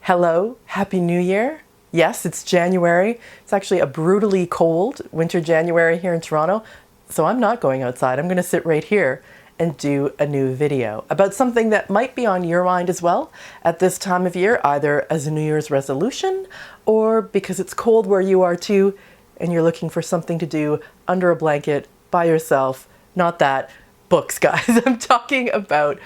Hello, Happy New Year. Yes, it's January. It's actually a brutally cold winter January here in Toronto, so I'm not going outside. I'm going to sit right here and do a new video about something that might be on your mind as well at this time of year, either as a New Year's resolution or because it's cold where you are too and you're looking for something to do under a blanket by yourself. Not that. Books, guys. I'm talking about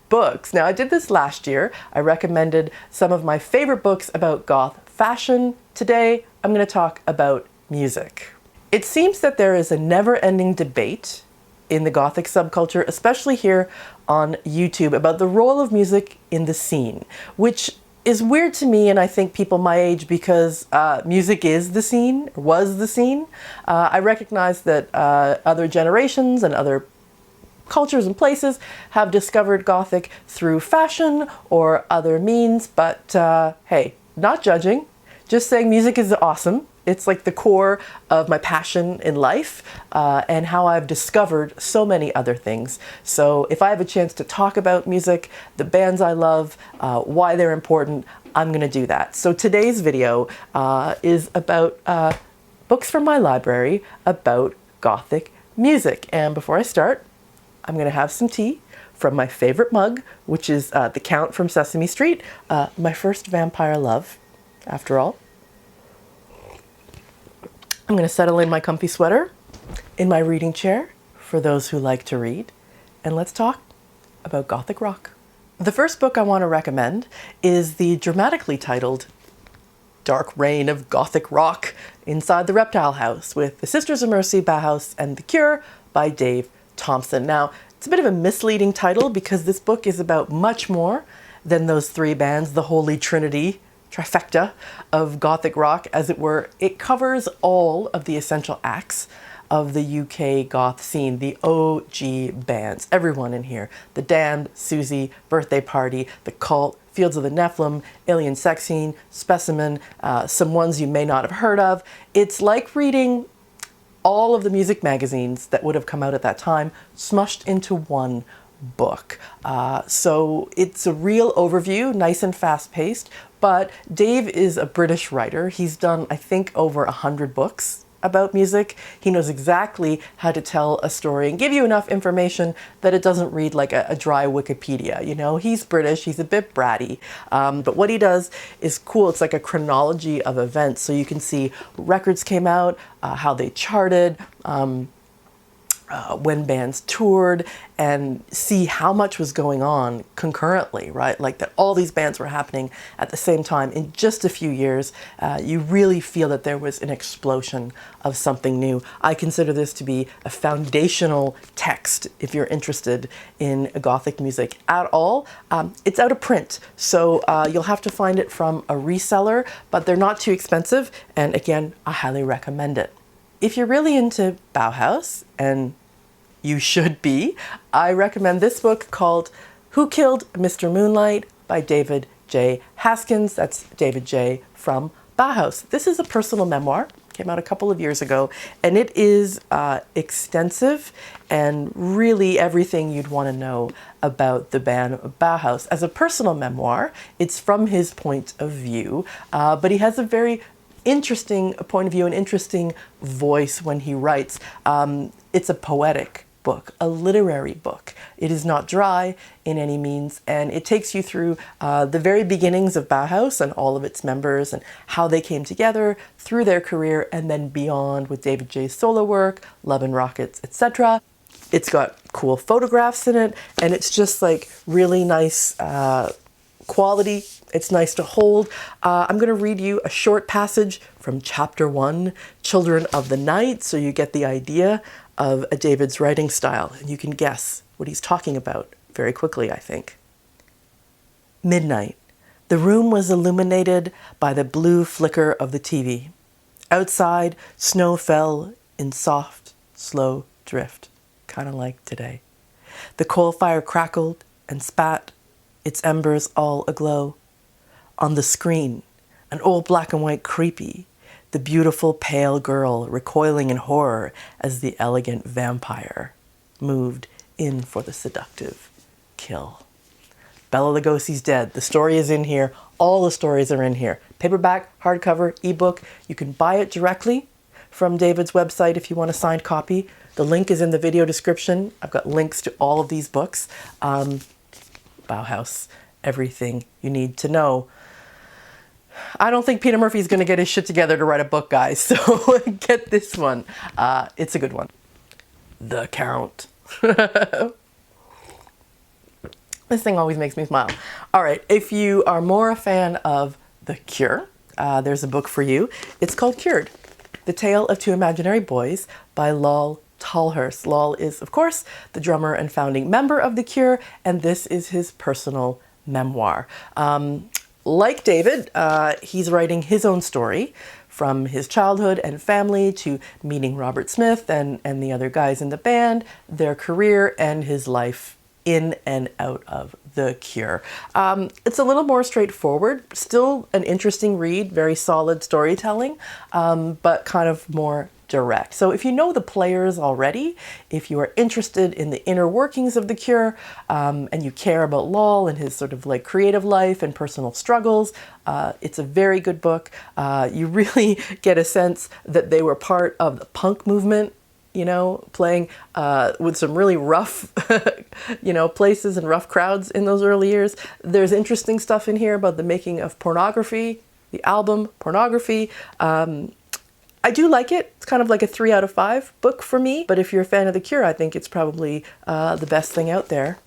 books. Now, I did this last year. I recommended some of my favorite books about goth fashion. Today, I'm going to talk about music. It seems that there is a never-ending debate in the Gothic subculture, especially here on YouTube, about the role of music in the scene, which is weird to me and I think people my age because music is the scene, was the scene. I recognize that other generations and other cultures and places have discovered Gothic through fashion or other means, but hey, not judging, just saying music is awesome. It's like the core of my passion in life and how I've discovered so many other things. So if I have a chance to talk about music, the bands I love, why they're important, I'm gonna do that. So today's video is about books from my library about Gothic music. And before I start, I'm going to have some tea from my favorite mug, which is the Count from Sesame Street, my first vampire love, after all. I'm going to settle in my comfy sweater, in my reading chair, for those who like to read, and let's talk about Gothic rock. The first book I want to recommend is the dramatically titled Dark Reign of Gothic Rock Inside the Reptile House with the Sisters of Mercy, Bauhaus, and The Cure by Dave Thompson. Now, it's a bit of a misleading title because this book is about much more than those three bands, the holy trinity, trifecta of Gothic rock, as it were. It covers all of the essential acts of the UK goth scene, the OG bands, everyone in here. The Damned, Susie, Birthday Party, The Cult, Fields of the Nephilim, Alien Sex Scene, Specimen, some ones you may not have heard of. It's like reading all of the music magazines that would have come out at that time smushed into one book. So it's a real overview, nice and fast-paced, but Dave is a British writer. He's done, I think, over 100 books about music. He knows exactly how to tell a story and give you enough information that it doesn't read like a dry Wikipedia. You know, he's British, he's a bit bratty, but what he does is cool. It's like a chronology of events, so you can see records came out, how they charted, when bands toured, and see how much was going on concurrently, right? Like that all these bands were happening at the same time in just a few years. You really feel that there was an explosion of something new. I consider this to be a foundational text if you're interested in Gothic music at all. It's out of print, so you'll have to find it from a reseller, but they're not too expensive, and again, I highly recommend it. If you're really into Bauhaus, and you should be, I recommend this book called Who Killed Mr Moonlight by David J. Haskins. That's David J. from Bauhaus. This is a personal memoir, came out a couple of years ago, and it is extensive and really everything you'd want to know about the band Bauhaus. As a personal memoir, it's from his point of view, but he has a very interesting point of view, an interesting voice when he writes. It's a poetic book, a literary book. It is not dry in any means, and it takes you through the very beginnings of Bauhaus and all of its members and how they came together through their career and then beyond with David J's solo work, Love and Rockets, etc. It's got cool photographs in it, and it's just like really nice quality. It's nice to hold. I'm going to read you a short passage from chapter 1, Children of the Night, so you get the idea of David's writing style, and you can guess what he's talking about very quickly, I think. Midnight. The room was illuminated by the blue flicker of the TV. Outside, snow fell in soft, slow drift, kind of like today. The coal fire crackled and spat, its embers all aglow. On the screen, an old black and white creepy, the beautiful pale girl recoiling in horror as the elegant vampire moved in for the seductive kill. Bela Lugosi's dead. The story is in here. All the stories are in here. Paperback, hardcover, ebook. You can buy it directly from David's website if you want a signed copy. The link is in the video description. I've got links to all of these books. Bauhaus, everything you need to know. I don't think Peter Murphy's going to get his shit together to write a book, guys, so get this one. It's a good one. The Count. This thing always makes me smile. All right, if you are more a fan of The Cure, there's a book for you. It's called Cured, The Tale of Two Imaginary Boys by Lol Tolhurst. Lol is, of course, the drummer and founding member of The Cure, and this is his personal memoir. Like David, he's writing his own story from his childhood and family to meeting Robert Smith and the other guys in the band, their career, and his life in and out of The Cure. It's a little more straightforward, still an interesting read, very solid storytelling, but kind of more direct. So if you know the players already, if you are interested in the inner workings of The Cure, and you care about Lol and his sort of like creative life and personal struggles, it's a very good book. You really get a sense that they were part of the punk movement, you know, playing with some really rough, you know, places and rough crowds in those early years. There's interesting stuff in here about the making of Pornography, the album Pornography. I do like it. It's kind of like a 3 out of 5 book for me. But if you're a fan of The Cure, I think it's probably the best thing out there.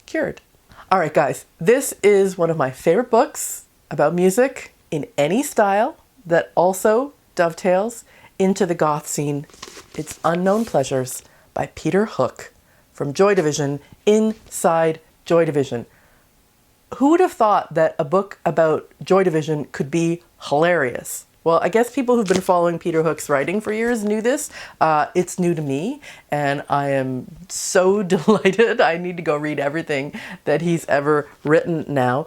Cured. All right, guys. This is one of my favorite books about music in any style that also dovetails into the goth scene. It's Unknown Pleasures by Peter Hook from Joy Division, inside Joy Division. Who would have thought that a book about Joy Division could be hilarious? Well, I guess people who've been following Peter Hook's writing for years knew this. It's new to me, and I am so delighted. I need to go read everything that he's ever written now.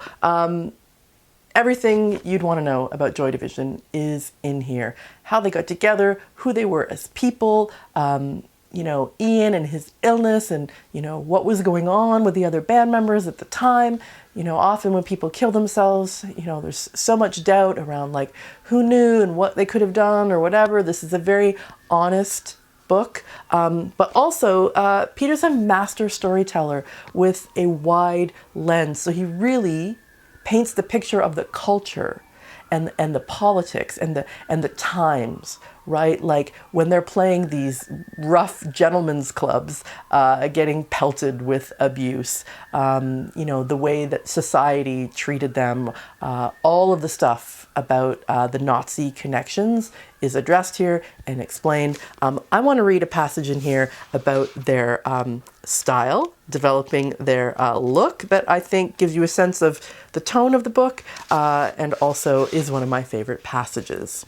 Everything you'd want to know about Joy Division is in here. How they got together, who they were as people, you know, Ian and his illness, and, you know, what was going on with the other band members at the time. You know, often when people kill themselves, you know, there's so much doubt around like who knew and what they could have done or whatever. This is a very honest book, but also Peter's a master storyteller with a wide lens. So he really paints the picture of the culture and the politics and the times, right? Like when they're playing these rough gentlemen's clubs, getting pelted with abuse, you know, the way that society treated them, all of the stuff about the Nazi connections is addressed here and explained. I want to read a passage in here about their style, developing their look that I think gives you a sense of the tone of the book, and also is one of my favorite passages.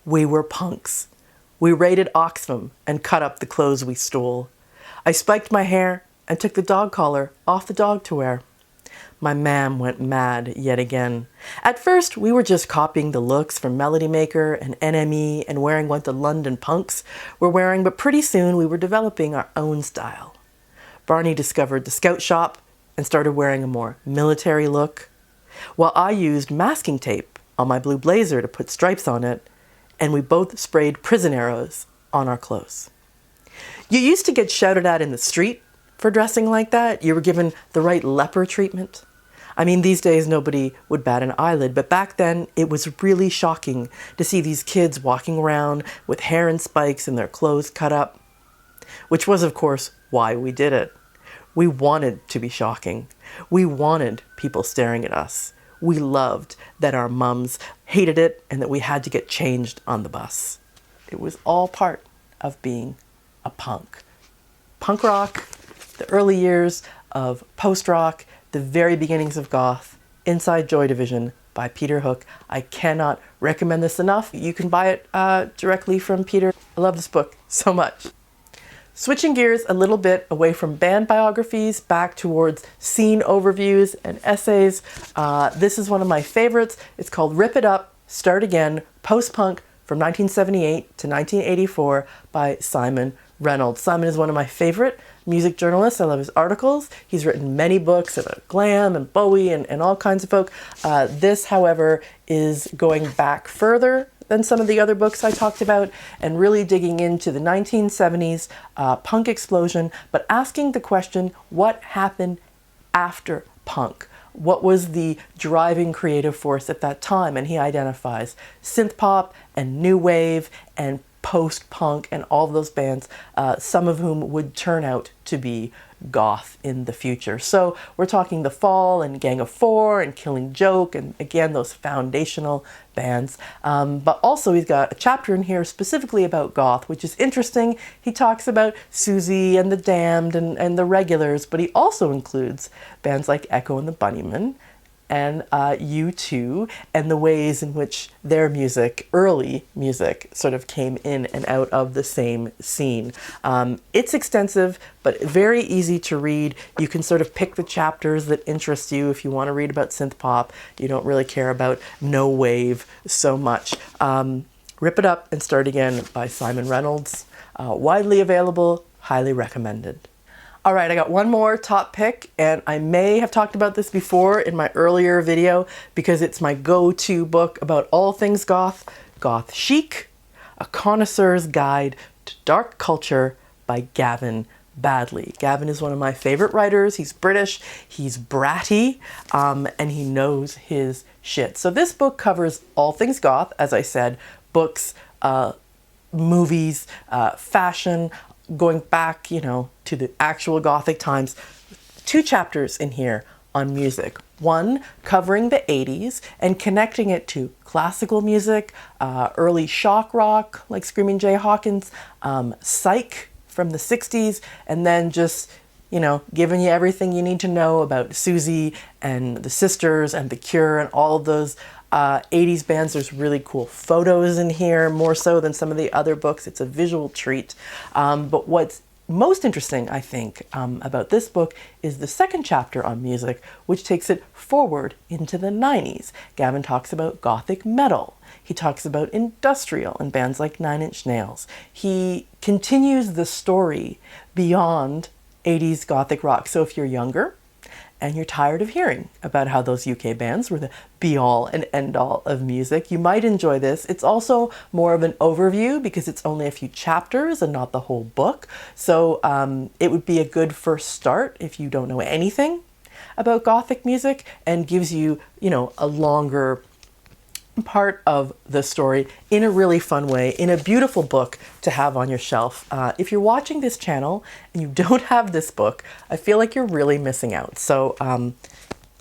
We were punks. We raided Oxfam and cut up the clothes we stole. I spiked my hair and took the dog collar off the dog to wear. My mam went mad yet again. At first, we were just copying the looks from Melody Maker and NME and wearing what the London punks were wearing, but pretty soon we were developing our own style. Barney discovered the scout shop and started wearing a more military look, while I used masking tape on my blue blazer to put stripes on it, and we both sprayed prison arrows on our clothes. You used to get shouted at in the street for dressing like that. You were given the right leper treatment. I mean, these days nobody would bat an eyelid, but back then it was really shocking to see these kids walking around with hair in spikes and their clothes cut up, which was, of course, why we did it. We wanted to be shocking. We wanted people staring at us. We loved that our mums hated it and that we had to get changed on the bus. It was all part of being a punk. Punk rock, the early years of post-rock, the very beginnings of goth, Inside Joy Division by Peter Hook. I cannot recommend this enough. You can buy it directly from Peter. I love this book so much. Switching gears a little bit away from band biographies, back towards scene overviews and essays. This is one of my favorites. It's called Rip It Up, Start Again, Post-Punk from 1978 to 1984 by Simon Reynolds. Simon is one of my favorite music journalist. I love his articles. He's written many books about glam and Bowie and all kinds of folk. This, however, is going back further than some of the other books I talked about, and really digging into the 1970s punk explosion, but asking the question, what happened after punk? What was the driving creative force at that time? And he identifies synth pop and new wave and post-punk and all of those bands, some of whom would turn out to be goth in the future. So we're talking The Fall and Gang of Four and Killing Joke, and again, those foundational bands. But also he's got a chapter in here specifically about goth, which is interesting. He talks about Susie and the Damned and the Regulars, but he also includes bands like Echo and the Bunnymen and U2, and the ways in which their music, early music, sort of came in and out of the same scene. It's extensive, but very easy to read. You can sort of pick the chapters that interest you if you want to read about synth pop. You don't really care about no wave so much. Rip It Up and Start Again by Simon Reynolds. Widely available, highly recommended. All right, I got one more top pick, and I may have talked about this before in my earlier video because it's my go-to book about all things goth, Goth Chic, A Connoisseur's Guide to Dark Culture by Gavin Baddeley. Gavin is one of my favorite writers. He's British, he's bratty, and he knows his shit. So this book covers all things goth, as I said, books, movies, fashion, going back, you know, to the actual Gothic times. 2 chapters in here on music. One covering the 80s and connecting it to classical music, early shock rock like Screaming Jay Hawkins, psych from the 60s, and then just, you know, giving you everything you need to know about Susie and the Sisters and The Cure and all of those 80s bands. There's really cool photos in here, more so than some of the other books. It's a visual treat. But what's most interesting, I think, about this book is the second chapter on music, which takes it forward into the 90s. Gavin talks about Gothic metal. He talks about industrial and bands like Nine Inch Nails. He continues the story beyond 80s Gothic rock. So if you're younger, and you're tired of hearing about how those UK bands were the be-all and end-all of music, you might enjoy this. It's also more of an overview because it's only a few chapters and not the whole book. So it would be a good first start if you don't know anything about Gothic music, and gives you, you know, a longer part of the story in a really fun way, in a beautiful book to have on your shelf. If you're watching this channel and you don't have this book, I feel like you're really missing out. So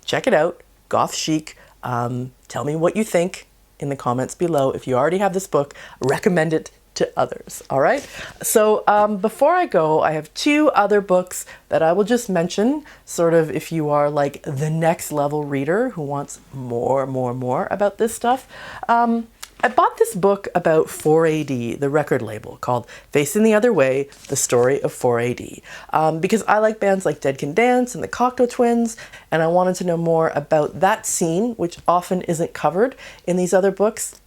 check it out, Goth Chic. Tell me what you think in the comments below. If you already have this book, recommend it to others. All right. So before I go, I have 2 other books that I will just mention, sort of if you are like the next level reader who wants more about this stuff. I bought this book about 4AD, the record label, called Facing the Other Way, The Story of 4AD, because I like bands like Dead Can Dance and the Cocteau Twins, and I wanted to know more about that scene, which often isn't covered in these other books.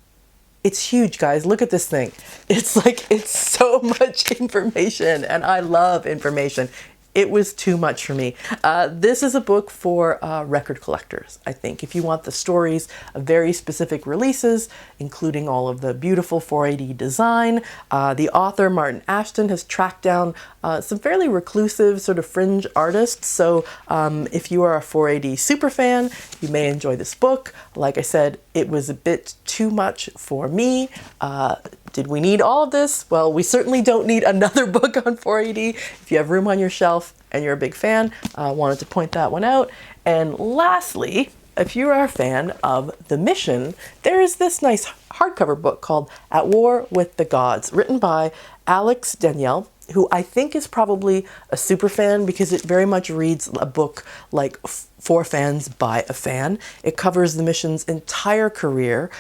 It's huge, guys. Look at this thing. It's like, it's so much information, and I love information. It was too much for me. This is a book for record collectors, I think. If you want the stories of very specific releases, including all of the beautiful 4AD design, the author, Martin Ashton, has tracked down some fairly reclusive sort of fringe artists. So if you are a 4AD superfan, you may enjoy this book. Like I said, it was a bit too much for me. Did we need all of this? Well, we certainly don't need another book on 4AD. If you have room on your shelf and you're a big fan, I wanted to point that one out. And lastly, if you are a fan of The Mission, there is this nice hardcover book called At War with the Gods, written by Alex Danielle, who I think is probably a super fan because it very much reads a book like for fans by a fan. It covers the Mission's entire career,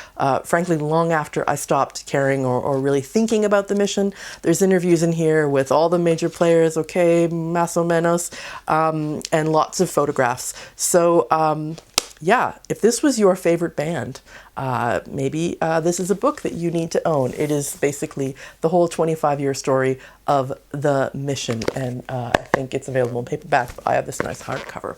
frankly, long after I stopped caring or really thinking about the Mission. There's interviews in here with all the major players, okay, más o menos, and lots of photographs. So yeah, if this was your favorite band, maybe this is a book that you need to own. It is basically the whole 25-year story of The Mission, and I think it's available in paperback, but I have this nice hardcover.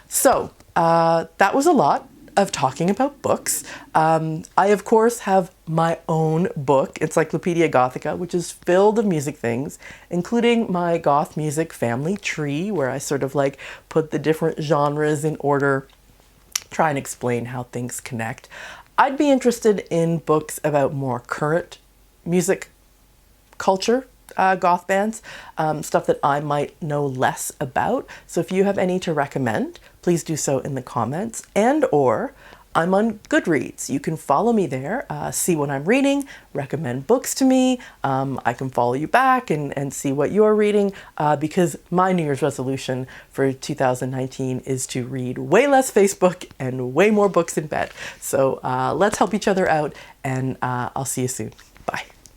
So that was a lot of talking about books. I, of course, have my own book, Encyclopedia Gothica, which is filled of music things, including my goth music family tree, where I sort of like put the different genres in order, try and explain how things connect. I'd be interested in books about more current music culture, goth bands, stuff that I might know less about. So if you have any to recommend, please do so in the comments. And or I'm on Goodreads. You can follow me there, see what I'm reading, recommend books to me. I can follow you back and see what you're reading, because my New Year's resolution for 2019 is to read way less Facebook and way more books in bed. So let's help each other out, and I'll see you soon. Bye.